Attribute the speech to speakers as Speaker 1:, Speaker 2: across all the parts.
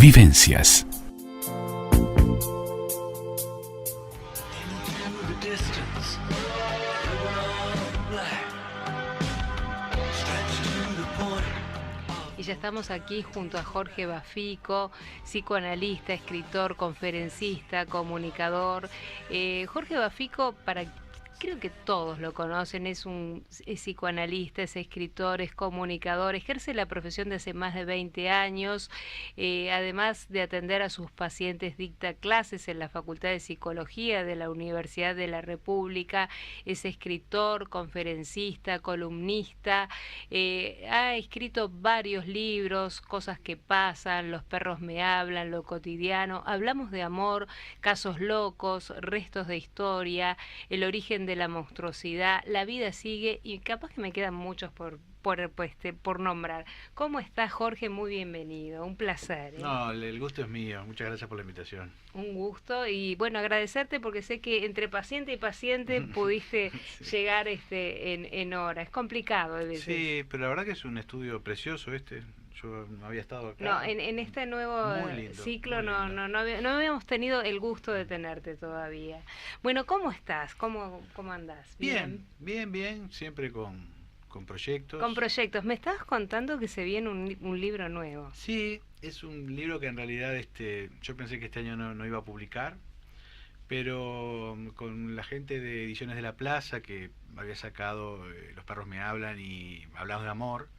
Speaker 1: Vivencias.
Speaker 2: Y ya estamos aquí junto a Jorge Bafico, psicoanalista, escritor, conferencista, comunicador. Jorge Bafico, creo que todos lo conocen, es psicoanalista, es escritor, es comunicador, ejerce la profesión de hace más de 20 años, además de atender a sus pacientes, dicta clases en la Facultad de Psicología de la Universidad de la República, es escritor, conferencista, columnista, ha escrito varios libros, Cosas que pasan, Los perros me hablan, Lo cotidiano, Hablamos de amor, Casos locos, Restos de historia, El origen de la monstruosidad, La vida sigue, y capaz que me quedan muchos por nombrar. ¿Cómo estás, Jorge? Muy bienvenido, un placer.
Speaker 3: No, el gusto es mío, muchas gracias por la invitación.
Speaker 2: Un gusto, y bueno, agradecerte porque sé que entre paciente y paciente pudiste
Speaker 3: Sí.
Speaker 2: llegar en hora. Es complicado a veces.
Speaker 3: Sí, pero la verdad que es un estudio precioso yo no había estado acá.
Speaker 2: No, en este nuevo ciclo
Speaker 3: muy lindo.
Speaker 2: no habíamos tenido el gusto de tenerte todavía. Bueno, ¿cómo estás? ¿Cómo andás?
Speaker 3: Bien, siempre con proyectos.
Speaker 2: Con proyectos. Me estabas contando que se viene un libro nuevo.
Speaker 3: Sí, es un libro que en realidad yo pensé que este año no iba a publicar, pero con la gente de Ediciones de la Plaza, que había sacado Los perros me hablan y Hablamos de amor,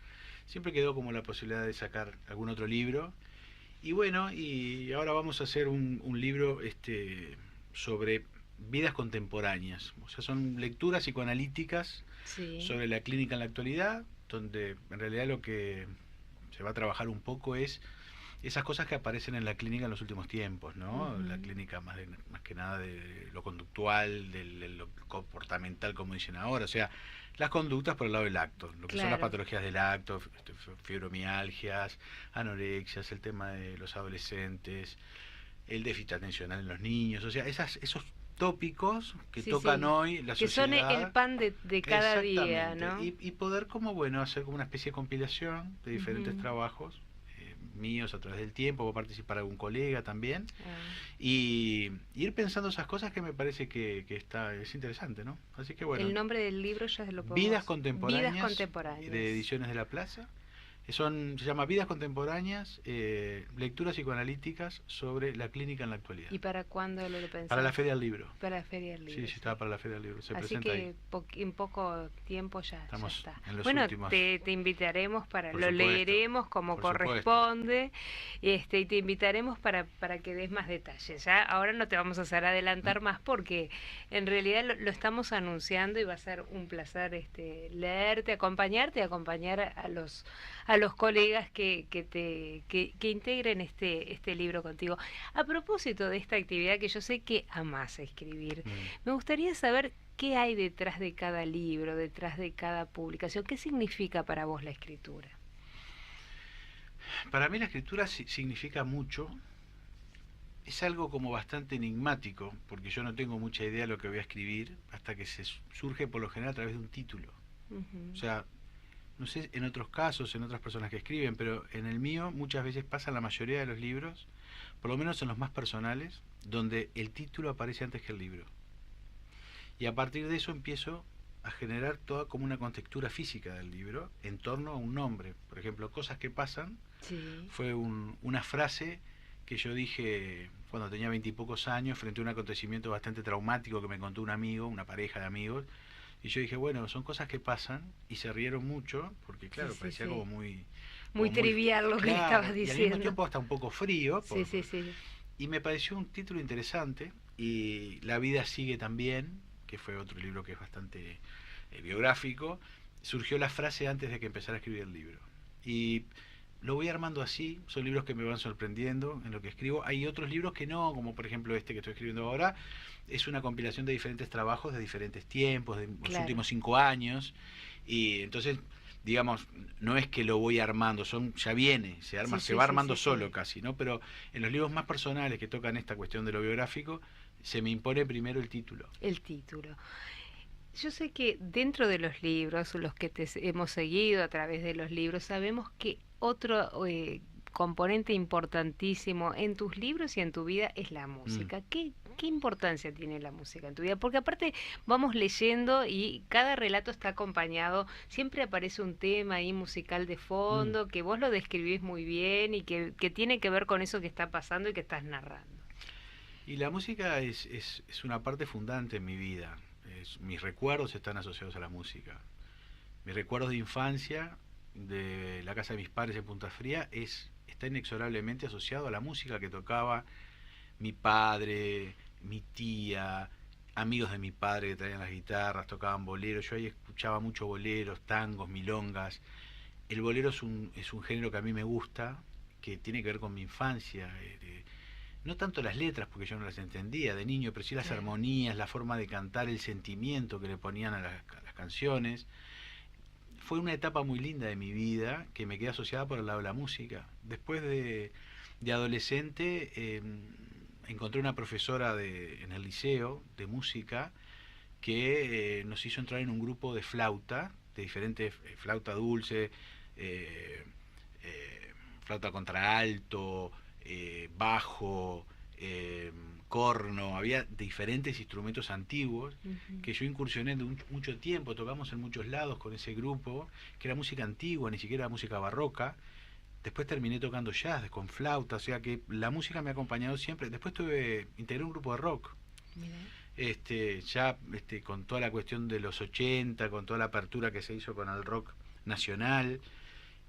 Speaker 3: siempre quedó como la posibilidad de sacar algún otro libro. Y bueno, y ahora vamos a hacer un libro sobre vidas contemporáneas. O sea, son lecturas psicoanalíticas sobre la clínica en la actualidad, donde en realidad lo que se va a trabajar un poco es esas cosas que aparecen en la clínica en los últimos tiempos, ¿no? La clínica más que nada de lo conductual, de lo comportamental, como dicen ahora, o sea, las conductas por el lado del acto, lo que son las patologías del acto, fibromialgias, anorexias, el tema de los adolescentes, el déficit atencional en los niños, o sea, esos tópicos que tocan hoy la sociedad.
Speaker 2: Que son el pan de cada día, ¿no?
Speaker 3: Y poder hacer como una especie de compilación de diferentes trabajos míos a través del tiempo, va a participar algún colega también, y ir pensando esas cosas que me parece que es interesante, ¿no? Así que bueno.
Speaker 2: El nombre del libro ya se lo podemos...
Speaker 3: Vidas contemporáneas, de Ediciones de la Plaza. Se llama Vidas contemporáneas, lecturas psicoanalíticas sobre la clínica en la actualidad.
Speaker 2: ¿Y para cuándo lo pensás?
Speaker 3: Para la Feria del Libro.
Speaker 2: Para la Feria del Libro.
Speaker 3: Sí, estaba para la Feria del Libro. Se
Speaker 2: Así
Speaker 3: presenta
Speaker 2: que
Speaker 3: ahí.
Speaker 2: en poco tiempo ya está.
Speaker 3: En los
Speaker 2: bueno,
Speaker 3: últimos...
Speaker 2: te invitaremos lo
Speaker 3: supuesto,
Speaker 2: leeremos como corresponde, y te invitaremos para que des más detalles. Ya ahora no te vamos a hacer adelantar más porque en realidad lo estamos anunciando y va a ser un placer leerte, acompañar a los colegas que integren este libro contigo. A propósito de esta actividad que yo sé que amás escribir, me gustaría saber qué hay detrás de cada libro, detrás de cada publicación. ¿Qué significa para vos la escritura?
Speaker 3: Para mí la escritura significa mucho. Es algo como bastante enigmático, porque yo no tengo mucha idea de lo que voy a escribir hasta que se surge por lo general a través de un título. O sea, no sé en otros casos, en otras personas que escriben, pero en el mío muchas veces pasa en la mayoría de los libros, por lo menos en los más personales, donde el título aparece antes que el libro. Y a partir de eso empiezo a generar toda como una contextura física del libro en torno a un nombre. Por ejemplo, Cosas que pasan fue una frase que yo dije cuando tenía 20 y pocos años frente a un acontecimiento bastante traumático que me contó un amigo, una pareja de amigos. Y yo dije, bueno, son cosas que pasan, y se rieron mucho, porque claro, parecía como muy
Speaker 2: trivial lo que le estabas diciendo.
Speaker 3: Y al mismo tiempo hasta un poco frío.
Speaker 2: Sí.
Speaker 3: Y me pareció un título interesante, y La vida sigue también, que fue otro libro que es bastante biográfico, surgió la frase antes de que empezara a escribir el libro. Y lo voy armando así, son libros que me van sorprendiendo en lo que escribo. Hay otros libros que no, como por ejemplo este que estoy escribiendo ahora, es una compilación de diferentes trabajos de diferentes tiempos, de los últimos 5 años, y entonces, digamos, no es que lo voy armando, ya viene, se va armando solo casi, ¿no? Pero en los libros más personales que tocan esta cuestión de lo biográfico, se me impone primero el título.
Speaker 2: El título. Yo sé que dentro de los libros, los que te hemos seguido a través de los libros, sabemos que otro componente importantísimo en tus libros y en tu vida es la
Speaker 3: Mm,
Speaker 2: música. ¿Qué importancia tiene la música en tu vida? Porque aparte vamos leyendo y cada relato está acompañado, siempre aparece un tema ahí musical de
Speaker 3: mm.
Speaker 2: fondo, que vos lo describís muy bien y que tiene que ver con eso que está pasando y que estás narrando.
Speaker 3: Y la música es una parte fundante en mi vida. Mis recuerdos están asociados a la música. Mis recuerdos de infancia, de la casa de mis padres en Punta Fría, está inexorablemente asociado a la música que tocaba mi padre, mi tía, amigos de mi padre que traían las guitarras, tocaban boleros. Yo ahí escuchaba mucho boleros, tangos, milongas. El bolero es un género que a mí me gusta, que tiene que ver con mi infancia. No tanto las letras, porque yo no las entendía de niño, pero sí las
Speaker 2: Claro.
Speaker 3: armonías, la forma de cantar, el sentimiento que le ponían a las canciones. Fue una etapa muy linda de mi vida que me quedé asociada por el lado de la música. Después de adolescente encontré una profesora en el liceo de música que nos hizo entrar en un grupo de flauta, de diferentes, flauta dulce, eh, flauta contraalto, bajo, eh, corno, había diferentes instrumentos antiguos
Speaker 2: Ujú.
Speaker 3: que yo incursioné de mucho tiempo, tocamos en muchos lados con ese grupo, que era música antigua, ni siquiera música barroca. Después terminé tocando jazz con flauta, o sea que la música me ha acompañado siempre. Después integré un grupo de rock,
Speaker 2: Mira.
Speaker 3: ya con toda la cuestión de los 80, con toda la apertura que se hizo con el rock nacional,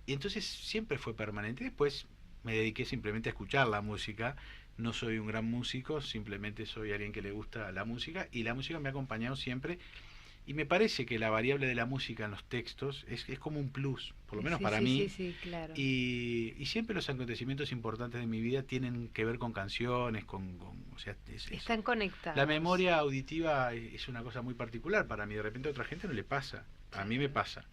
Speaker 3: y entonces siempre fue permanente. Después me dediqué simplemente a escuchar la música. No soy un gran músico, simplemente soy alguien que le gusta la música y la música me ha acompañado siempre. Y me parece que la variable de la música en los textos es como un plus, por lo menos
Speaker 2: Sí,
Speaker 3: para
Speaker 2: sí, sí,
Speaker 3: mí.
Speaker 2: sí, claro.
Speaker 3: Y siempre los acontecimientos importantes de mi vida tienen que ver con canciones, o sea,
Speaker 2: Están
Speaker 3: la
Speaker 2: conectados.
Speaker 3: memoria auditiva es una cosa muy particular para mí. De repente a otra gente no le pasa, a mí me
Speaker 2: Claro.
Speaker 3: pasa.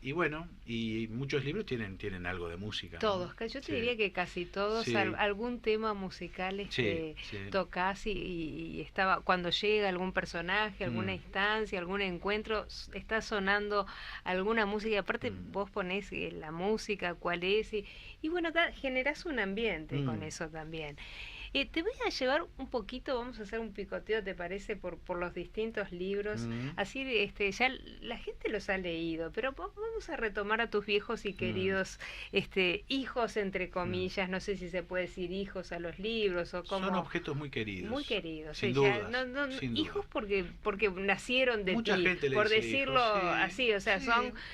Speaker 3: Y bueno, y muchos libros tienen algo de música, ¿no?
Speaker 2: Todos, yo te
Speaker 3: Sí,
Speaker 2: diría que casi todos,
Speaker 3: sí,
Speaker 2: algún tema musical
Speaker 3: sí, sí.
Speaker 2: tocas y estaba, cuando llega algún personaje, alguna
Speaker 3: Mm,
Speaker 2: instancia, algún encuentro, está sonando alguna música y aparte
Speaker 3: mm,
Speaker 2: vos ponés la música, cuál es, y bueno, generás un ambiente con
Speaker 3: mm,
Speaker 2: eso también. Te voy a llevar un poquito, vamos a hacer un picoteo, ¿te parece? Por los distintos libros.
Speaker 3: mm,
Speaker 2: Así, ya la gente los ha leído, pero vamos a retomar a tus viejos y
Speaker 3: mm,
Speaker 2: queridos hijos, entre
Speaker 3: mm.
Speaker 2: comillas. No sé si se puede decir hijos a los libros o
Speaker 3: Son
Speaker 2: como
Speaker 3: objetos muy
Speaker 2: muy
Speaker 3: queridos,
Speaker 2: queridos.
Speaker 3: sin
Speaker 2: Ya,
Speaker 3: dudas, sin duda.
Speaker 2: hijos porque nacieron de
Speaker 3: Mucha
Speaker 2: ti,
Speaker 3: gente le
Speaker 2: por
Speaker 3: dice
Speaker 2: decirlo
Speaker 3: hijos, sí,
Speaker 2: así. O sea,
Speaker 3: sí.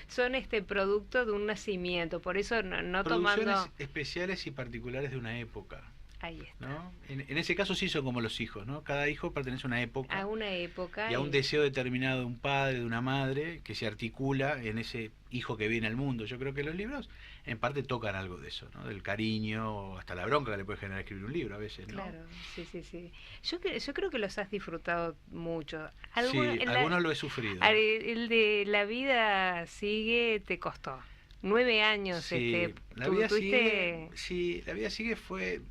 Speaker 2: son producto de un nacimiento. Por eso no
Speaker 3: Producciones
Speaker 2: tomando.
Speaker 3: especiales y particulares de una época,
Speaker 2: Ahí está.
Speaker 3: ¿no? En ese caso sí son como los hijos, ¿no? Cada hijo pertenece a una
Speaker 2: A
Speaker 3: época
Speaker 2: una
Speaker 3: y
Speaker 2: época
Speaker 3: a un deseo determinado de un padre, de una madre, que se articula en ese hijo que viene al mundo. Yo creo que los libros en parte tocan algo de eso, ¿no? Del cariño, o hasta la bronca que le puede generar escribir un libro a veces, ¿no?
Speaker 2: Claro, sí, sí, sí. Yo creo que los has disfrutado mucho. Alguno,
Speaker 3: Sí, algunos lo he sufrido.
Speaker 2: el de La vida sigue te costó. 9 años,
Speaker 3: Sí, la
Speaker 2: tú
Speaker 3: vida sigue,
Speaker 2: tuviste
Speaker 3: sí, la vida sigue fue.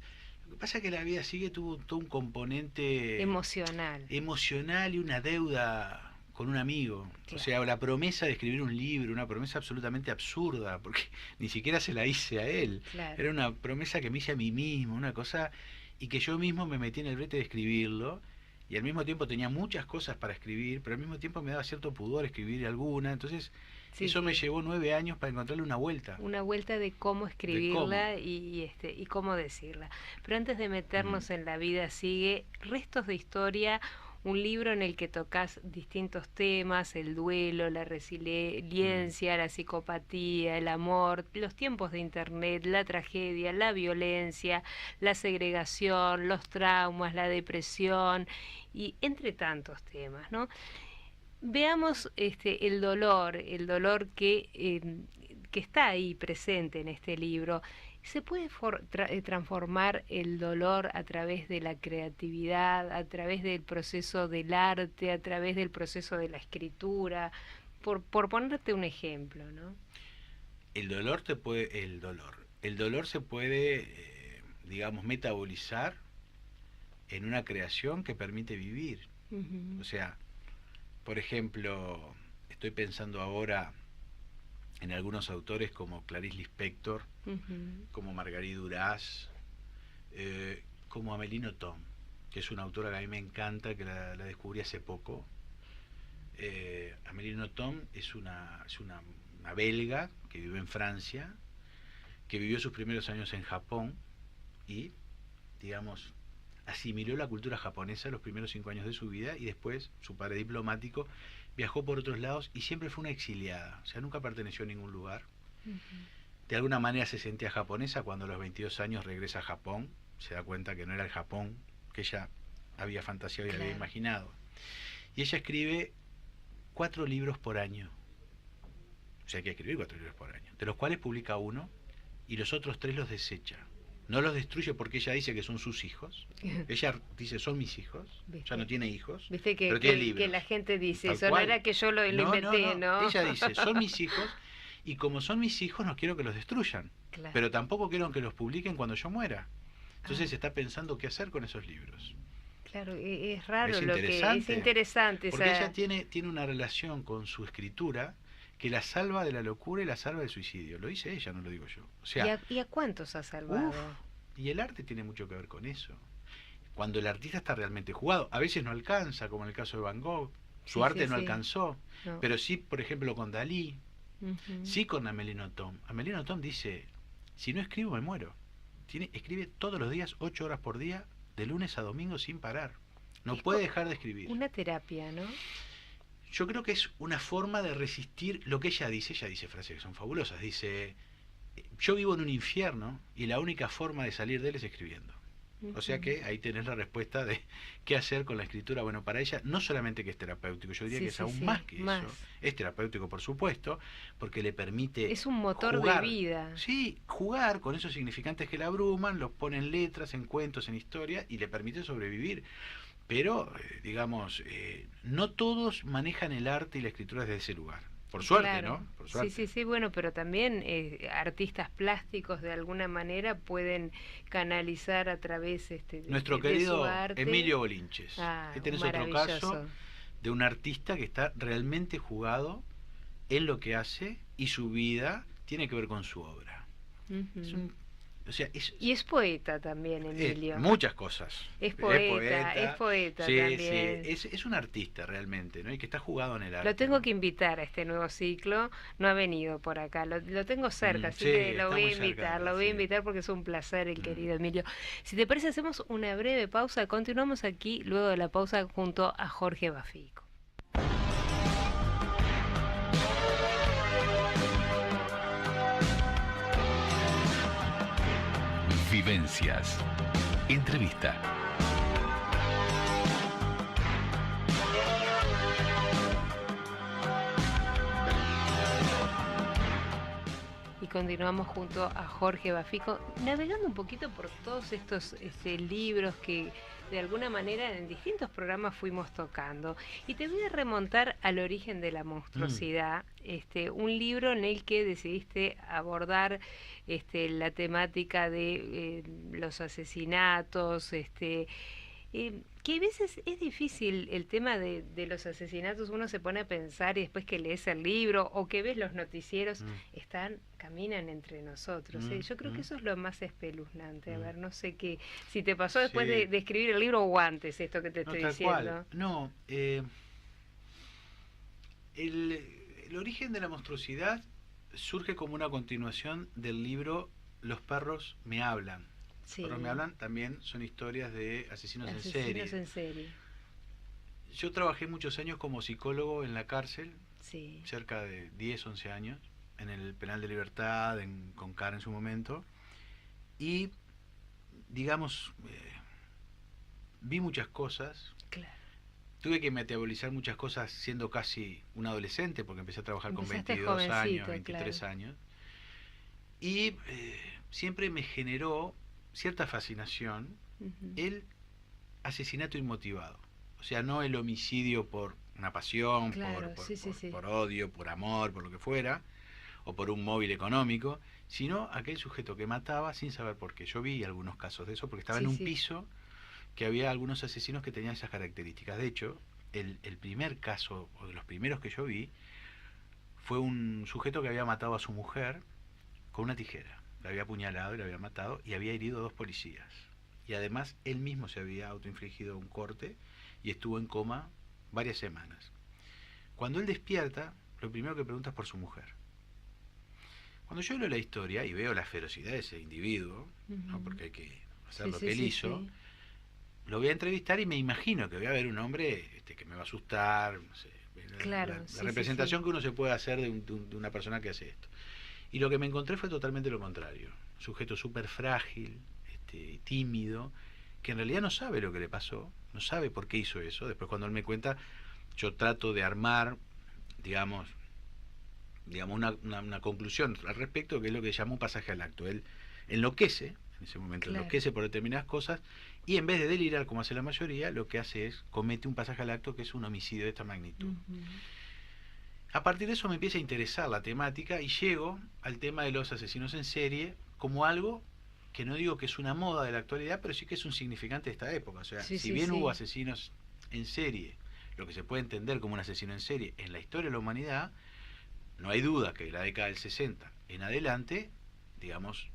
Speaker 3: Lo que pasa es que la vida sigue tuvo todo un componente
Speaker 2: emocional.
Speaker 3: emocional y una deuda con un amigo. O
Speaker 2: Claro,
Speaker 3: sea, la promesa de escribir un libro, una promesa absolutamente absurda, porque ni siquiera se la hice a él.
Speaker 2: claro.
Speaker 3: Era una promesa que me hice a mí mismo, una cosa, y que yo mismo me metí en el brete de escribirlo, y al mismo tiempo tenía muchas cosas para escribir, pero al mismo tiempo me daba cierto pudor escribir alguna, entonces
Speaker 2: Sí,
Speaker 3: eso me
Speaker 2: sí.
Speaker 3: llevó 9 años para encontrarle una vuelta,
Speaker 2: Una vuelta de cómo
Speaker 3: de cómo.
Speaker 2: escribirla y cómo decirla. Pero antes de
Speaker 3: Mm,
Speaker 2: meternos en La vida sigue, Restos de historia, un libro en el que tocas distintos temas, el duelo, la
Speaker 3: mm,
Speaker 2: resiliencia, la psicopatía, el amor, los tiempos de internet, la tragedia, la violencia, la segregación, los traumas, la depresión y entre tantos temas, ¿no? Veamos el dolor que está ahí presente en este libro. ¿Se puede transformar el dolor a través de la creatividad, a través del proceso del arte, a través del proceso de la escritura? Por ponerte un ejemplo, ¿no?
Speaker 3: el dolor se puede, digamos, metabolizar en una creación que permite vivir. O
Speaker 2: Ujú.
Speaker 3: sea, por ejemplo, estoy pensando ahora en algunos autores como Clarice Lispector, como Marguerite Duras, como Amélie Nothomb, que es una autora que a mí me encanta, que la descubrí hace poco. Amélie Nothomb es una belga que vive en Francia, que vivió sus primeros años en Japón y, digamos, asimiló la cultura japonesa los primeros 5 años de su vida, y después su padre diplomático viajó por otros lados y siempre fue una exiliada, o sea, nunca perteneció a ningún lugar. De alguna manera se sentía japonesa. Cuando a los 22 años regresa a Japón, se da cuenta que no era el Japón que ella había fantaseado y había imaginado. Y ella escribe 4 libros por año. O sea, hay que escribir 4 libros por año, de los cuales publica 1 y los otros 3 los desecha. No los destruye porque ella dice que son sus hijos. Ella dice, son mis hijos.
Speaker 2: ¿Viste?
Speaker 3: Ya no tiene hijos,
Speaker 2: ¿Viste
Speaker 3: pero tiene libros.
Speaker 2: que la gente dice,
Speaker 3: Tal
Speaker 2: eso
Speaker 3: cual.
Speaker 2: no era que yo lo inventé, ¿no?
Speaker 3: Ella dice, son mis hijos, y como son mis hijos no quiero que los destruyan.
Speaker 2: Claro.
Speaker 3: Pero tampoco quiero que los publiquen cuando yo muera. Entonces está pensando qué hacer con esos libros.
Speaker 2: Claro, es raro
Speaker 3: Es
Speaker 2: lo que es interesante.
Speaker 3: Porque ella tiene una relación con su escritura que la salva de la locura y la salva del suicidio. Lo dice ella, no lo digo yo. O sea,
Speaker 2: ¿Y a cuántos ha salvado?
Speaker 3: Y el arte tiene mucho que ver con eso. Cuando el artista está realmente jugado, a veces no alcanza, como en el caso de Van Gogh. Su arte no alcanzó, pero sí, por ejemplo, con Dalí, sí con Amélie Nothomb. Amélie Nothomb dice, si no escribo me muero. Escribe todos los días, 8 horas por día, de lunes a domingo sin parar. No puede dejar de escribir.
Speaker 2: Una terapia, ¿no?
Speaker 3: Yo creo que es una forma de resistir lo que ella dice frases que son fabulosas. Dice, yo vivo en un infierno y la única forma de salir de él es escribiendo. O sea que ahí tenés la respuesta de qué hacer con la escritura. Bueno, para ella no solamente que es terapéutico, yo diría que es aún más que eso. Es terapéutico, por supuesto, porque le permite
Speaker 2: es un motor
Speaker 3: jugar,
Speaker 2: de vida.
Speaker 3: Sí, jugar con esos significantes que la abruman, los pone en letras, en cuentos, en historia, y le permite sobrevivir. Pero, digamos, no todos manejan el arte y la escritura desde ese lugar. Por suerte, ¿no? Por suerte.
Speaker 2: Sí, bueno, pero también artistas plásticos de alguna manera pueden canalizar a través
Speaker 3: nuestro querido su arte. Emilio Bolinches. Ahí tenés otro caso de un artista que está realmente jugado en lo que hace y su vida tiene que ver con su obra. Es un O sea,
Speaker 2: y es poeta también, Emilio.
Speaker 3: Muchas cosas.
Speaker 2: Es poeta
Speaker 3: sí,
Speaker 2: también.
Speaker 3: Sí, es un artista realmente, ¿no? Y que está jugado en el arte.
Speaker 2: Lo tengo que invitar a este nuevo ciclo. No ha venido por acá, lo tengo cerca, así que lo voy a invitar. Lo voy a invitar porque es un placer, el querido Emilio. Si te parece, hacemos una breve pausa. Continuamos aquí luego de la pausa junto a Jorge Bafico.
Speaker 1: Vivencias. Entrevista.
Speaker 2: Y continuamos junto a Jorge Bafico, navegando un poquito por todos estos libros que de alguna manera en distintos programas fuimos tocando. Y te voy a remontar al origen de la monstruosidad, un libro en el que decidiste abordar la temática de los asesinatos, que a veces es difícil el tema de los asesinatos. Uno se pone a pensar y después que lees el libro o que ves los noticieros, caminan entre nosotros. Yo creo que eso es lo más espeluznante. A ver, no sé qué, si te pasó después de escribir el libro o antes esto que te estoy diciendo.
Speaker 3: No, el origen de la monstruosidad surge como una continuación del libro Los perros me hablan.
Speaker 2: Sí.
Speaker 3: Los perros me hablan también son historias de asesinos en serie. Yo trabajé muchos años como psicólogo en la cárcel, cerca de 10, 11 años, en el Penal de Libertad, con Cara en su momento, y digamos, vi muchas cosas.
Speaker 2: Claro.
Speaker 3: Tuve que metabolizar muchas cosas siendo casi un adolescente, porque empecé a trabajar con 22 años, 23 años, y siempre me generó cierta fascinación el asesinato inmotivado. O sea, no el homicidio por una pasión, por odio, por amor, por lo que fuera, o por un móvil económico, sino aquel sujeto que mataba sin saber por qué. Yo vi algunos casos de eso, porque estaba en un piso que había algunos asesinos que tenían esas características. De hecho, el primer caso, o de los primeros que yo vi, fue un sujeto que había matado a su mujer con una tijera. La había apuñalado y la había matado y había herido a 2 policías. Y además él mismo se había autoinfligido un corte y estuvo en coma varias semanas. Cuando él despierta, lo primero que pregunta es por su mujer. Cuando yo leo la historia y veo la ferocidad de ese individuo, ¿no? Porque hay que hacer lo que él hizo, lo voy a entrevistar y me imagino que voy a ver un hombre que me va a asustar, no sé,
Speaker 2: Claro,
Speaker 3: la representación que uno se puede hacer de una persona que hace esto. Y lo que me encontré fue totalmente lo contrario. Un sujeto súper frágil, tímido, que en realidad no sabe lo que le pasó, no sabe por qué hizo eso. Después cuando él me cuenta, yo trato de armar, digamos una conclusión al respecto, que es lo que llama un pasaje al acto. Él enloquece, en ese momento enloquece por determinadas cosas, y en vez de delirar como hace la mayoría, lo que hace es comete un pasaje al acto que es un homicidio de esta magnitud. A partir de eso me empieza a interesar la temática y llego al tema de los asesinos en serie como algo que no digo que es una moda de la actualidad, pero sí que es un significante de esta época. O sea, si bien hubo asesinos en serie, lo que se puede entender como un asesino en serie en la historia de la humanidad, no hay duda que de la década del 60 en adelante, digamos,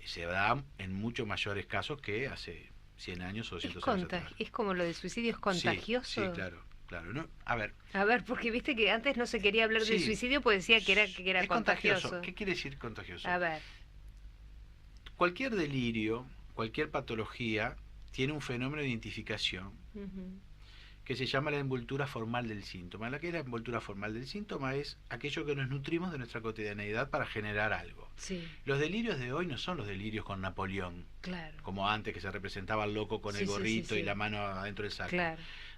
Speaker 3: se da en mucho mayores casos que hace 100 años o 200 años atrás.
Speaker 2: Es como lo de suicidio, es contagioso.
Speaker 3: Sí, claro. Claro, ¿no? A ver,
Speaker 2: porque viste que antes no se quería hablar del suicidio porque decía que era contagioso.
Speaker 3: ¿Qué quiere decir contagioso?
Speaker 2: A ver.
Speaker 3: Cualquier delirio, cualquier patología tiene un fenómeno de identificación que se llama la envoltura formal del síntoma. La que es la envoltura formal del síntoma es aquello que nos nutrimos de nuestra cotidianeidad para generar algo. Los delirios de hoy no son los delirios con Napoleón, como antes, que se representaba al loco con el gorrito y la mano adentro del saco.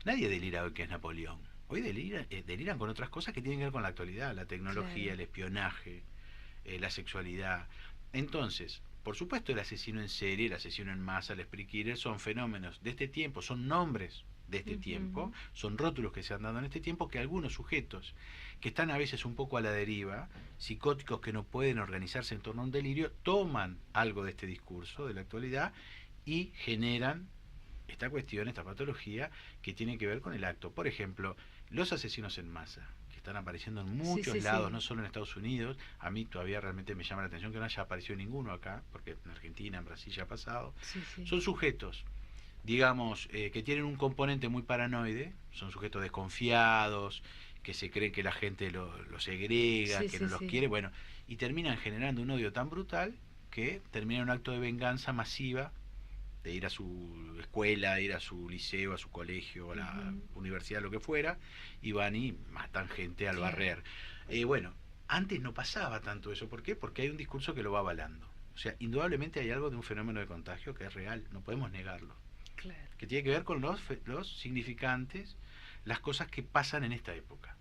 Speaker 3: Nadie delira hoy que es Napoleón. Hoy deliran con otras cosas que tienen que ver con la actualidad, la tecnología, el espionaje, la sexualidad. Entonces, por supuesto, el asesino en serie, el asesino en masa, el spree killer son fenómenos de este tiempo, son nombres de este tiempo, son rótulos que se han dado en este tiempo, que algunos sujetos que están a veces un poco a la deriva, psicóticos que no pueden organizarse en torno a un delirio, toman algo de este discurso de la actualidad y generan esta cuestión, esta patología que tiene que ver con el acto. Por ejemplo, los asesinos en masa, que están apareciendo en muchos lados, no solo en Estados Unidos. A mí todavía realmente me llama la atención que no haya aparecido ninguno acá, porque en Argentina, en Brasil ya ha pasado. Son sujetos, digamos, que tienen un componente muy paranoide, son sujetos desconfiados, que se creen que la gente los segrega, que no los quiere, bueno, y terminan generando un odio tan brutal que termina en un acto de venganza masiva, de ir a su escuela, ir a su liceo, a su colegio, a la universidad, lo que fuera, y van y matan gente al barrer. Bueno, antes no pasaba tanto eso. ¿Por qué? Porque hay un discurso que lo va avalando. O sea, indudablemente hay algo de un fenómeno de contagio que es real, no podemos negarlo. Que tiene que ver con los significantes, las cosas que pasan en esta época.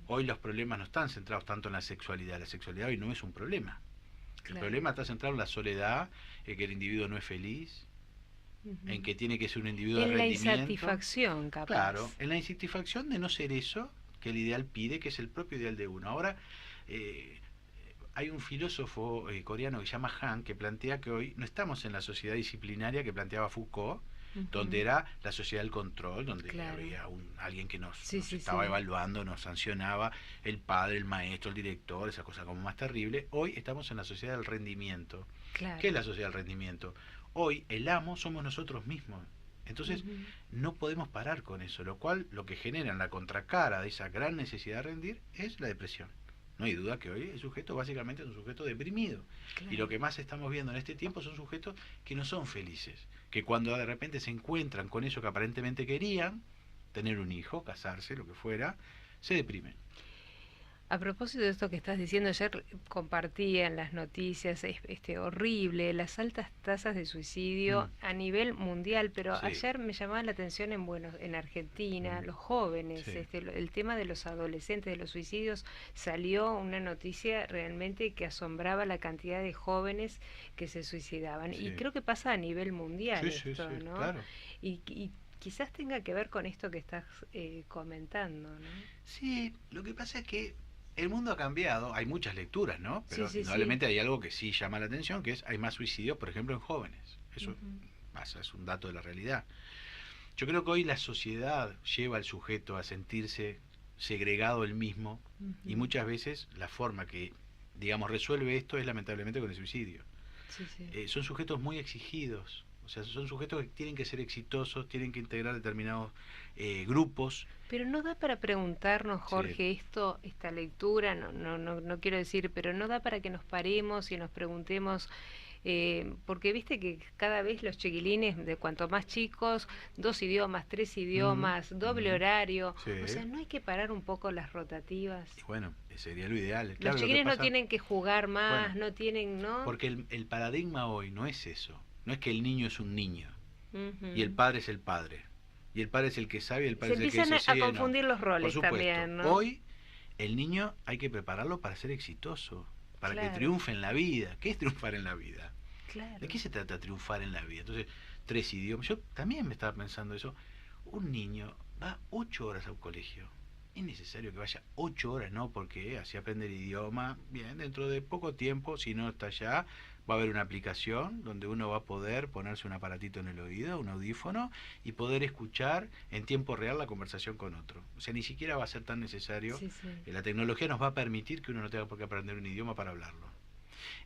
Speaker 3: Hoy los problemas no están centrados tanto en la sexualidad hoy no es un problema. El problema está centrado en la soledad, en que el individuo no es feliz, en que tiene que ser un individuo de rendimiento.
Speaker 2: En la insatisfacción, capaz.
Speaker 3: Claro, en la insatisfacción de no ser eso que el ideal pide, que es el propio ideal de uno. Ahora, hay un filósofo coreano que se llama Han, que plantea que hoy no estamos en la sociedad disciplinaria que planteaba Foucault, donde era la sociedad del control, donde había alguien que nos estaba evaluando, nos sancionaba, el padre, el maestro, el director, esa cosa como más terrible. Hoy estamos en la sociedad del rendimiento. ¿Qué es la sociedad del rendimiento? Hoy el amo somos nosotros mismos. Entonces no podemos parar con eso, lo cual lo que genera en la contracara de esa gran necesidad de rendir es la depresión. No hay duda que hoy el sujeto básicamente es un sujeto deprimido. Y lo que más estamos viendo en este tiempo son sujetos que no son felices, que cuando de repente se encuentran con eso que aparentemente querían, tener un hijo, casarse, lo que fuera, se deprimen.
Speaker 2: A propósito de esto que estás diciendo, ayer compartía en las noticias horrible, las altas tasas de suicidio a nivel mundial, pero ayer me llamaba la atención en Argentina, los jóvenes, el tema de los adolescentes, de los suicidios, salió una noticia realmente que asombraba la cantidad de jóvenes que se suicidaban. Y creo que pasa a nivel mundial esto, ¿no?
Speaker 3: Claro.
Speaker 2: Y quizás tenga que ver con esto que estás comentando, ¿no?
Speaker 3: Sí, lo que pasa es que el mundo ha cambiado, hay muchas lecturas, ¿no? Pero indudablemente hay algo que sí llama la atención, que es hay más suicidios, por ejemplo, en jóvenes. Eso pasa, es un dato de la realidad. Yo creo que hoy la sociedad lleva al sujeto a sentirse segregado él mismo, y
Speaker 2: Ujú.
Speaker 3: muchas veces la forma que, digamos, resuelve esto es lamentablemente con el suicidio.
Speaker 2: Sí, sí.
Speaker 3: Son sujetos muy exigidos, o sea, son sujetos que tienen que ser exitosos, tienen que integrar determinados grupos.
Speaker 2: Pero no da para preguntarnos,
Speaker 3: Sí,
Speaker 2: Jorge, esta lectura, no quiero decir, pero no da para que nos paremos y nos preguntemos, porque viste que cada vez los chiquilines, de cuanto más chicos, 2 idiomas, 3 idiomas, doble
Speaker 3: ujú,
Speaker 2: horario,
Speaker 3: sí.
Speaker 2: o sea, no hay que parar un poco las rotativas.
Speaker 3: Y bueno, sería lo ideal.
Speaker 2: Los
Speaker 3: Claro, lo que
Speaker 2: chiquilines no
Speaker 3: pasa,
Speaker 2: tienen que jugar
Speaker 3: bueno,
Speaker 2: más, no tienen, ¿no?
Speaker 3: porque el paradigma hoy no es eso, no es que el niño es un niño y el
Speaker 2: Ujú.
Speaker 3: padre es el padre. Y el padre es el que sabe y el
Speaker 2: Se
Speaker 3: padre es el que
Speaker 2: empiezan
Speaker 3: dice
Speaker 2: a
Speaker 3: sí o no.
Speaker 2: confundir los
Speaker 3: Por
Speaker 2: roles
Speaker 3: supuesto,
Speaker 2: también, ¿no?
Speaker 3: hoy el niño hay que prepararlo para ser exitoso, para que
Speaker 2: Claro,
Speaker 3: triunfe en la vida. ¿Qué es triunfar en la vida? ¿De
Speaker 2: claro.
Speaker 3: qué se trata triunfar en la vida? Entonces, 3 idiomas. Yo también me estaba pensando eso. Un niño va 8 horas a un colegio. Es necesario que vaya 8 horas, ¿no? Porque así aprende el idioma. Bien, dentro de poco tiempo, si no está allá, va a haber una aplicación donde uno va a poder ponerse un aparatito en el oído, un audífono, y poder escuchar en tiempo real la conversación con otro. O sea, ni siquiera va a ser tan necesario.
Speaker 2: Sí, sí.
Speaker 3: La tecnología nos va a permitir que uno no tenga por qué aprender un idioma para hablarlo.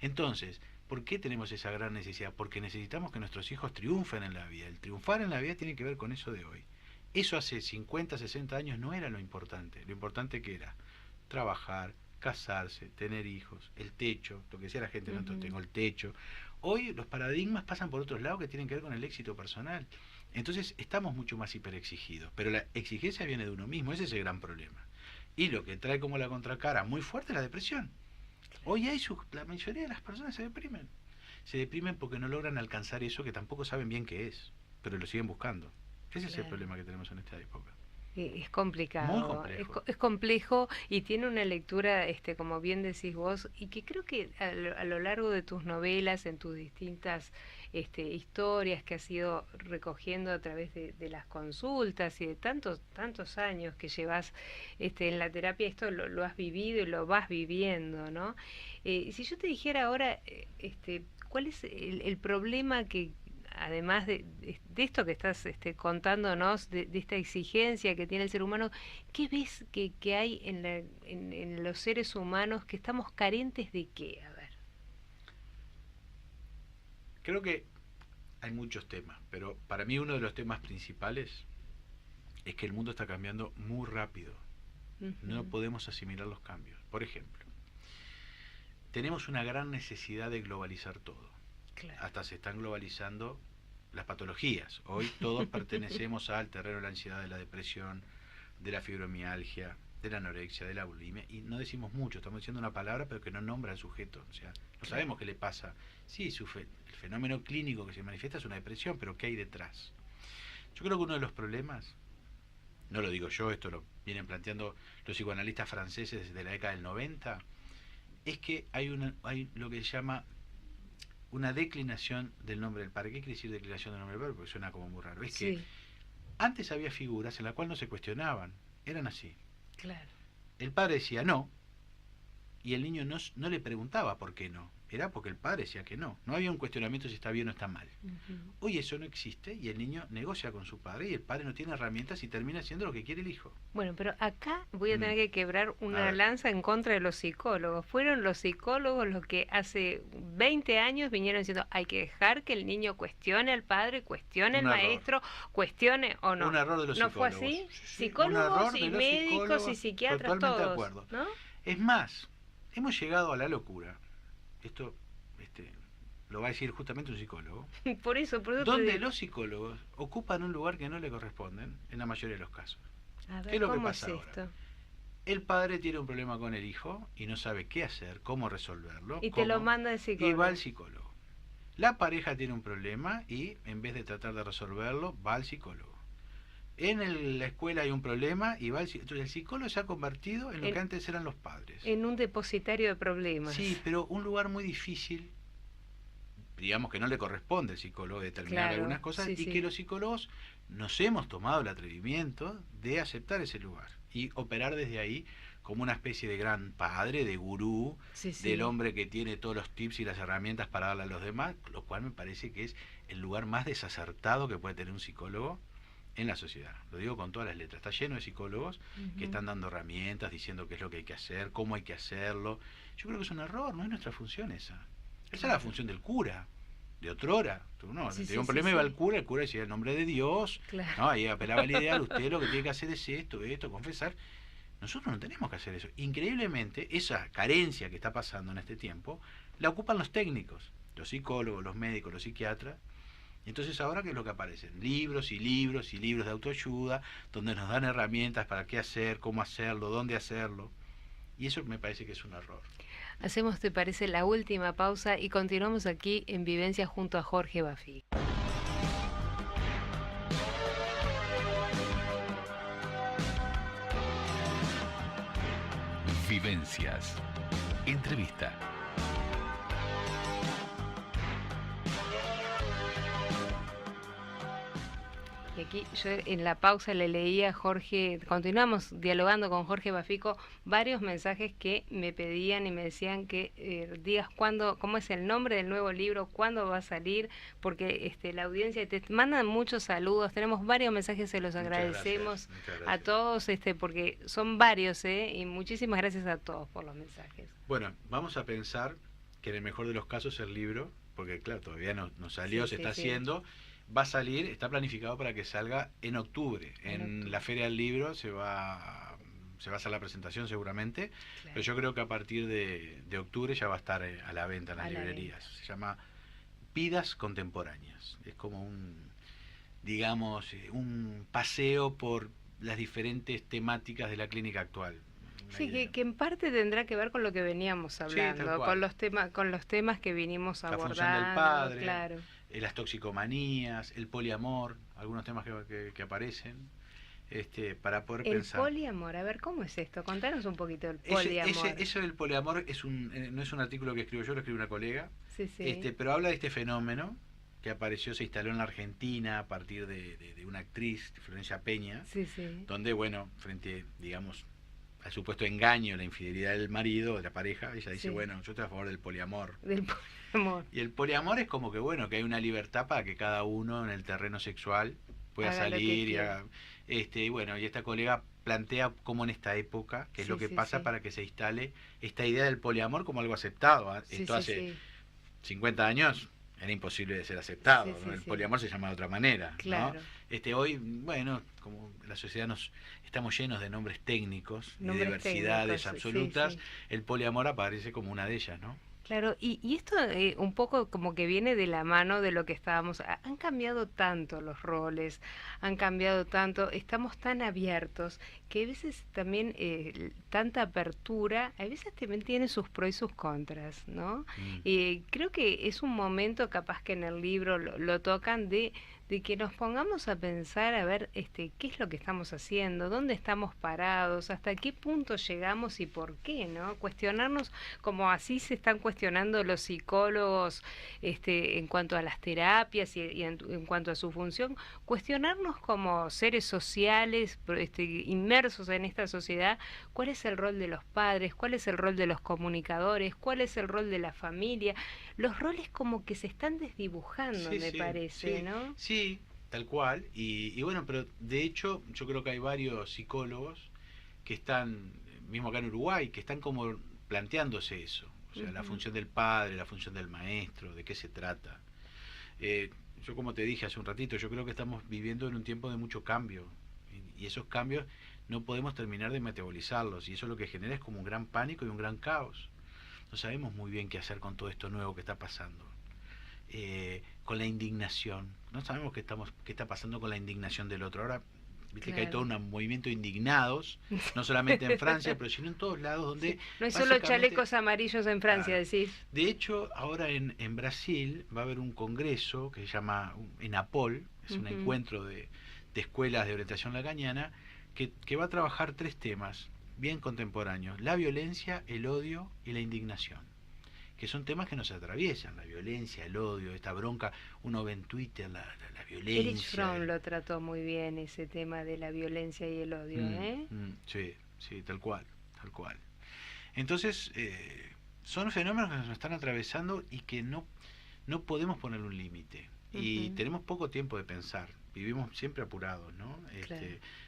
Speaker 3: Entonces, ¿por qué tenemos esa gran necesidad? Porque necesitamos que nuestros hijos triunfen en la vida. El triunfar en la vida tiene que ver con eso de hoy. Eso hace 50, 60 años no era lo importante. Lo importante que era trabajar, casarse, tener hijos, el techo, lo que decía la gente, no
Speaker 2: Ujú.
Speaker 3: tengo el techo. Hoy los paradigmas pasan por otros lados que tienen que ver con el éxito personal. Entonces estamos mucho más hiperexigidos, pero la exigencia viene de uno mismo, ese es el gran problema. Y lo que trae como la contracara muy fuerte es la depresión. Hoy la mayoría de las personas se deprimen. Se deprimen porque no logran alcanzar eso que tampoco saben bien qué es, pero lo siguen buscando. Ese es el
Speaker 2: Claro.
Speaker 3: problema que tenemos en esta época.
Speaker 2: Es
Speaker 3: Muy
Speaker 2: complicado,
Speaker 3: complejo.
Speaker 2: es complejo y tiene una lectura, como bien decís vos, y que creo que a lo largo de tus novelas, en tus distintas historias que has ido recogiendo a través de las consultas y de tantos años que llevas en la terapia, esto lo has vivido y lo vas viviendo, ¿no? Si yo te dijera ahora, ¿cuál es el problema que además de esto que estás contándonos, de esta exigencia que tiene el ser humano, ¿qué ves que hay en los seres humanos que estamos carentes de qué? A ver.
Speaker 3: Creo que hay muchos temas, pero para mí uno de los temas principales es que el mundo está cambiando muy rápido. No
Speaker 2: Ujú.
Speaker 3: podemos asimilar los cambios. Por ejemplo, tenemos una gran necesidad de globalizar todo.
Speaker 2: Claro.
Speaker 3: Hasta se están globalizando las patologías. Hoy todos pertenecemos al terreno de la ansiedad, de la depresión, de la fibromialgia, de la anorexia, de la bulimia, y no decimos mucho, estamos diciendo una palabra pero que no nombra al sujeto, o sea, no
Speaker 2: Claro.
Speaker 3: sabemos qué le pasa. Sí, el fenómeno clínico que se manifiesta es una depresión, pero ¿qué hay detrás? Yo creo que uno de los problemas, no lo digo yo, esto lo vienen planteando los psicoanalistas franceses desde la década del 90, es que hay lo que se llama una declinación del nombre del padre. ¿Qué quiere decir declinación del nombre del padre? Porque suena como muy raro. Es que
Speaker 2: Sí,
Speaker 3: antes había figuras en las cuales no se cuestionaban, eran así.
Speaker 2: claro.
Speaker 3: El padre decía no, y el niño no le preguntaba por qué no. Era porque el padre decía que no. No había un cuestionamiento si está bien o está mal.
Speaker 2: Ujú.
Speaker 3: Hoy eso no existe y el niño negocia con su padre y el padre no tiene herramientas y termina haciendo lo que quiere el hijo.
Speaker 2: Bueno, pero acá voy a
Speaker 3: Mm,
Speaker 2: tener que quebrar
Speaker 3: a
Speaker 2: una
Speaker 3: ver,
Speaker 2: lanza en contra de los psicólogos. Fueron los psicólogos los que hace 20 años vinieron diciendo hay que dejar que el niño cuestione al padre, cuestione al
Speaker 3: un error.
Speaker 2: maestro, cuestione o
Speaker 3: Un
Speaker 2: no.
Speaker 3: error de los
Speaker 2: ¿No fue
Speaker 3: psicólogos.
Speaker 2: así?
Speaker 3: Sí, sí, un
Speaker 2: Psicólogos
Speaker 3: error
Speaker 2: y
Speaker 3: de los
Speaker 2: médicos y
Speaker 3: psicólogos.
Speaker 2: psiquiatras
Speaker 3: Totalmente de
Speaker 2: todos,
Speaker 3: acuerdo.
Speaker 2: ¿no?
Speaker 3: Es más, hemos llegado a la locura. Esto lo va a decir justamente un psicólogo.
Speaker 2: Por eso te
Speaker 3: Donde
Speaker 2: digo.
Speaker 3: los psicólogos ocupan un lugar que no le corresponden en la mayoría de los casos.
Speaker 2: A
Speaker 3: ¿Qué es
Speaker 2: ver,
Speaker 3: lo que
Speaker 2: ¿cómo es
Speaker 3: pasa ahora?
Speaker 2: esto?
Speaker 3: El padre tiene un problema con el hijo y no sabe qué hacer, cómo resolverlo,
Speaker 2: Y te lo
Speaker 3: cómo,
Speaker 2: manda el
Speaker 3: y va al
Speaker 2: psicólogo.
Speaker 3: psicólogo. La pareja tiene un problema y en vez de tratar de resolverlo, va al psicólogo. La escuela hay un problema y va al psicólogo. Entonces el psicólogo se ha convertido en lo
Speaker 2: En,
Speaker 3: que antes eran los padres.
Speaker 2: en un depositario de
Speaker 3: Sí,
Speaker 2: problemas.
Speaker 3: pero un lugar muy difícil, digamos que no le corresponde al psicólogo determinar
Speaker 2: Claro,
Speaker 3: algunas cosas
Speaker 2: sí,
Speaker 3: y que
Speaker 2: sí.
Speaker 3: los psicólogos nos hemos tomado el atrevimiento de aceptar ese lugar y operar desde ahí como una especie de gran padre, de gurú,
Speaker 2: Sí,
Speaker 3: del
Speaker 2: sí.
Speaker 3: hombre que tiene todos los tips y las herramientas para darle a los demás, lo cual me parece que es el lugar más desacertado que puede tener un psicólogo en la sociedad. Lo digo con todas las letras. Está lleno de psicólogos que están dando herramientas, diciendo qué es lo que hay que hacer, cómo hay que hacerlo. Yo creo que es un error, no es nuestra función esa. Esa es la función del cura, de otrora. No, tenía un problema, iba al cura, el cura decía el nombre de Dios,
Speaker 2: claro.
Speaker 3: ¿no? Ahí apelaba al ideal, usted lo que tiene que hacer es esto, confesar. Nosotros no tenemos que hacer eso. Increíblemente, esa carencia que está pasando en este tiempo, la ocupan los técnicos, los psicólogos, los médicos, los psiquiatras. Entonces ahora, ¿qué es lo que aparecen? Libros y libros y libros de autoayuda, donde nos dan herramientas para qué hacer, cómo hacerlo, dónde hacerlo. Y eso me parece que es un error.
Speaker 2: Hacemos, ¿te parece, la última pausa y continuamos aquí en Vivencia junto a Jorge Baffico?
Speaker 1: Vivencias. Entrevista.
Speaker 2: Y aquí yo en la pausa le leía a Jorge, continuamos dialogando con Jorge Baffico, varios mensajes que me pedían y me decían que digas cómo es el nombre del nuevo libro, cuándo va a salir, porque la audiencia te mandan muchos saludos, tenemos varios mensajes, se los agradecemos
Speaker 3: Muchas gracias.
Speaker 2: A todos, porque son varios, y muchísimas gracias a todos por los mensajes.
Speaker 3: Bueno, vamos a pensar que en el mejor de los casos el libro, porque claro, todavía no salió, se está haciendo, va a salir, está planificado para que salga en octubre. En la Feria del Libro se va a hacer la presentación seguramente, pero yo creo que a partir de octubre ya va a estar a la venta en las librerías. Se llama Vidas Contemporáneas. Es como un paseo por las diferentes temáticas de la clínica actual.
Speaker 2: Sí, que en parte tendrá que ver con lo que veníamos hablando, con los temas que vinimos abordando.
Speaker 3: La función del padre,
Speaker 2: claro.
Speaker 3: Las toxicomanías, el poliamor, algunos temas que aparecen, para poder pensar.
Speaker 2: El poliamor, a ver, ¿cómo es esto? Contanos un poquito del poliamor.
Speaker 3: Eso del poliamor no es un artículo que escribo yo, lo escribe una colega, pero habla de este fenómeno que apareció, se instaló en la Argentina a partir de una actriz, Florencia Peña, donde, frente, digamos, al supuesto engaño, la infidelidad del marido, de la pareja, ella dice, yo estoy a favor del poliamor. Y el poliamor es como que hay una libertad para que cada uno en el terreno sexual pueda salir y haga, y esta colega plantea cómo en esta época, qué es lo que pasa para que se instale esta idea del poliamor como algo aceptado. Esto hace 50 años era imposible de ser aceptado, ¿no? El poliamor se llama de otra manera,
Speaker 2: claro.
Speaker 3: ¿no? Hoy, como la sociedad estamos llenos de nombres técnicos, de diversidades absolutas, el poliamor aparece como una de ellas, ¿no?
Speaker 2: Claro, y esto un poco como que viene de la mano de lo que estábamos. Han cambiado tanto los roles, han cambiado tanto, estamos tan abiertos que a veces también tanta apertura, a veces también tiene sus pros y sus contras, ¿no? Creo que es un momento, capaz que en el libro lo tocan, de que nos pongamos a pensar a ver qué es lo que estamos haciendo, dónde estamos parados, hasta qué punto llegamos y por qué, ¿no? Cuestionarnos, como así se están cuestionando los psicólogos en cuanto a las terapias y en cuanto a su función, cuestionarnos como seres sociales inmersos en esta sociedad, cuál es el rol de los padres, cuál es el rol de los comunicadores, cuál es el rol de la familia. Los roles como que se están desdibujando, me parece, ¿no?
Speaker 3: Sí, tal cual. Y pero de hecho yo creo que hay varios psicólogos que están, mismo acá en Uruguay, que están como planteándose eso. O sea, la función del padre, la función del maestro, de qué se trata. Yo como te dije hace un ratito, yo creo que estamos viviendo en un tiempo de mucho cambio. Y esos cambios no podemos terminar de metabolizarlos. Y eso lo que genera es como un gran pánico y un gran caos. No sabemos muy bien qué hacer con todo esto nuevo que está pasando. Con la indignación. No sabemos qué está pasando con la indignación del otro. Ahora, viste que hay todo un movimiento de indignados, no solamente en Francia, pero sino en todos lados donde...
Speaker 2: No hay solo chalecos amarillos en Francia, decís.
Speaker 3: De hecho, ahora en Brasil va a haber un congreso que se llama ENAPOL, es un encuentro de escuelas de orientación lacaniana, que va a trabajar 3 temas bien contemporáneos: la violencia, el odio y la indignación, que son temas que nos atraviesan, la violencia, el odio, esta bronca. Uno ve en Twitter la violencia.
Speaker 2: Erich Fromm lo trató muy bien, ese tema de la violencia y el odio,
Speaker 3: Sí, tal cual. Entonces, son fenómenos que nos están atravesando y que no podemos ponerle un límite. Y tenemos poco tiempo de pensar. vivimos siempre apurados, ¿no?
Speaker 2: Claro.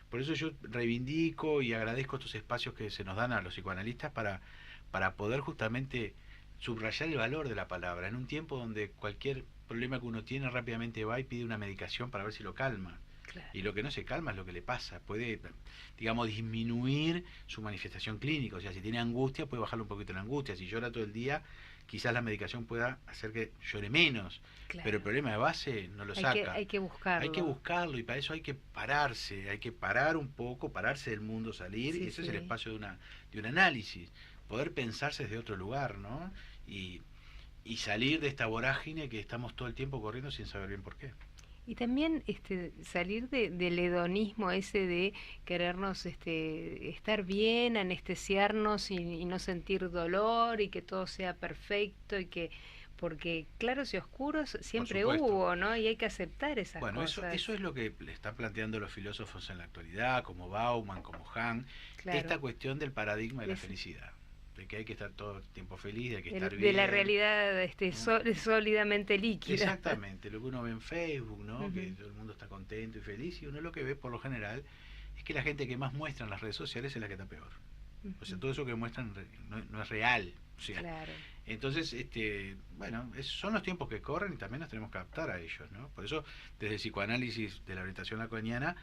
Speaker 3: Por eso yo reivindico y agradezco estos espacios que se nos dan a los psicoanalistas para poder justamente subrayar el valor de la palabra, en un tiempo donde cualquier problema que uno tiene rápidamente va y pide una medicación para ver si lo calma.
Speaker 2: Claro.
Speaker 3: Y lo que no se calma es lo que le pasa. Puede, digamos, disminuir su manifestación clínica. O sea, si tiene angustia, puede bajarle un poquito la angustia. Si llora todo el día, quizás la medicación pueda hacer que llore menos.
Speaker 2: Claro.
Speaker 3: Pero el problema de base no lo saca.
Speaker 2: Hay que buscarlo.
Speaker 3: Hay que buscarlo, y para eso hay que pararse, hay que parar un poco, pararse del mundo, salir.
Speaker 2: Sí,
Speaker 3: y ese
Speaker 2: sí.
Speaker 3: es el espacio de un análisis. Poder pensarse desde otro lugar, ¿no? Y salir de esta vorágine que estamos todo el tiempo corriendo sin saber bien por qué.
Speaker 2: Y también salir del hedonismo ese de querernos estar bien, anestesiarnos y no sentir dolor y que todo sea perfecto y que porque claros y oscuros siempre hubo, ¿no? Y hay que aceptar esas cosas.
Speaker 3: Bueno, eso es lo que le están planteando los filósofos en la actualidad, como Bauman, como Hahn,
Speaker 2: claro.
Speaker 3: Esta cuestión del paradigma de la felicidad. De que hay que estar todo el tiempo feliz, de hay que estar bien.
Speaker 2: De la realidad sólidamente líquida.
Speaker 3: Exactamente, lo que uno ve en Facebook, ¿no? Que todo el mundo está contento y feliz, y uno lo que ve por lo general es que la gente que más muestra en las redes sociales es la que está peor. O sea, todo eso que muestran no es real. O sea,
Speaker 2: claro.
Speaker 3: Entonces, bueno, son los tiempos que corren y también nos tenemos que adaptar a ellos, ¿no? Por eso, desde el psicoanálisis de la orientación lacaniana,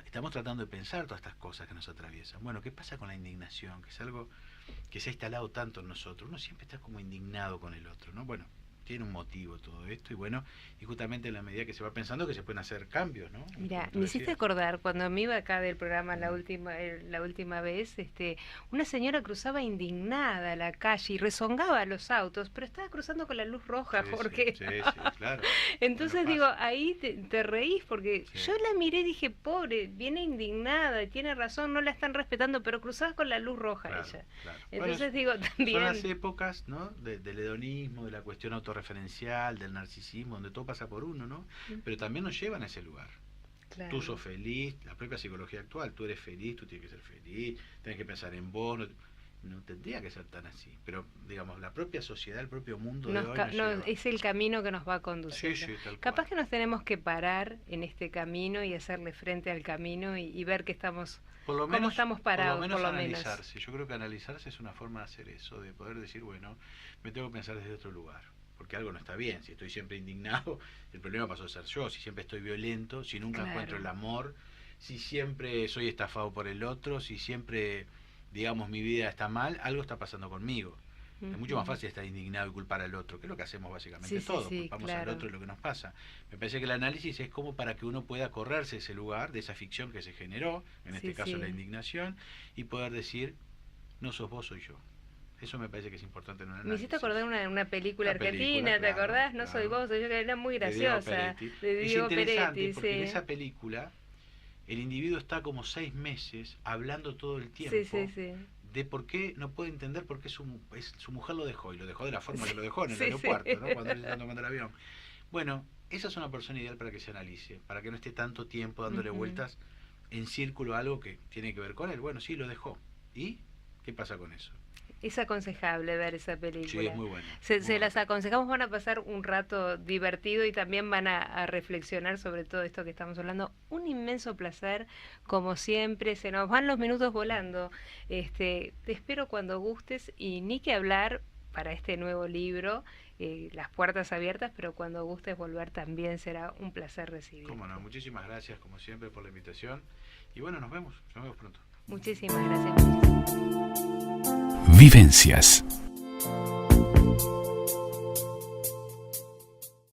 Speaker 3: estamos tratando de pensar todas estas cosas que nos atraviesan. Bueno, ¿qué pasa con la indignación? Que es algo que se ha instalado tanto en nosotros. Uno siempre está como indignado con el otro, ¿no? Bueno, tiene un motivo todo esto, y bueno, y justamente en la medida que se va pensando que se pueden hacer cambios, ¿no?
Speaker 2: Mira, me hiciste acordar, cuando me iba acá del programa la última vez, una señora cruzaba indignada la calle y rezongaba a los autos, pero estaba cruzando con la luz roja, Jorge.
Speaker 3: Sí, claro.
Speaker 2: Entonces digo, ahí te reís, porque yo la miré y dije, pobre, viene indignada, tiene razón, no la están respetando, pero cruzaba con la luz roja ella. Claro. Entonces digo, también...
Speaker 3: Son las épocas, ¿no? Del hedonismo, de la cuestión autorreferencial, del narcisismo, donde todo pasa por uno, ¿no? Pero también nos llevan a ese lugar. Claro. Tú sos feliz, la propia psicología actual, tú eres feliz, tú tienes que ser feliz, tienes que pensar en vos, no tendría que ser tan así, pero digamos, la propia sociedad, el propio mundo de hoy
Speaker 2: es el camino que nos va a conducir.
Speaker 3: Sí, tal
Speaker 2: Capaz
Speaker 3: cual.
Speaker 2: que nos tenemos que parar en este camino y hacerle frente al camino y ver que estamos, cómo estamos parados,
Speaker 3: por lo menos analizarse. Yo creo que analizarse es una forma de hacer eso, de poder decir, bueno, me tengo que pensar desde otro lugar, porque algo no está bien. Si estoy siempre indignado, el problema pasó a ser yo. Si siempre estoy violento, si nunca encuentro el amor, si siempre soy estafado por el otro, si siempre, digamos, mi vida está mal, algo está pasando conmigo. Es mucho más fácil estar indignado y culpar al otro, que es lo que hacemos básicamente todos, culpamos al otro de lo que nos pasa. Me parece que el análisis es como para que uno pueda correrse ese lugar, de esa ficción que se generó, en este caso la indignación, y poder decir, no sos vos, soy yo. Eso me parece que es importante en un análisis.
Speaker 2: Me hiciste acordar una película argentina, ¿te acordás? No soy vos, soy yo, que era muy graciosa.
Speaker 3: De Diego Peretti, porque en esa película el individuo está como 6 meses hablando todo el tiempo de por qué no puede entender por qué su mujer lo dejó, y lo dejó de la forma que lo dejó en el aeropuerto, ¿no? Cuando él está tomando el avión. Bueno, esa es una persona ideal para que se analice, para que no esté tanto tiempo dándole vueltas en círculo a algo que tiene que ver con él. Bueno, sí, lo dejó. ¿Y qué pasa con eso?
Speaker 2: Es aconsejable ver esa película.
Speaker 3: Sí, es muy buena.
Speaker 2: Se las aconsejamos, van a pasar un rato divertido y también van a reflexionar sobre todo esto que estamos hablando. Un inmenso placer, como siempre, se nos van los minutos volando. Te espero cuando gustes, y ni que hablar para este nuevo libro, las puertas abiertas, pero cuando gustes volver también será un placer recibir.
Speaker 3: Cómo no, muchísimas gracias como siempre por la invitación, y bueno, nos vemos pronto.
Speaker 2: Muchísimas gracias.
Speaker 1: Vivencias.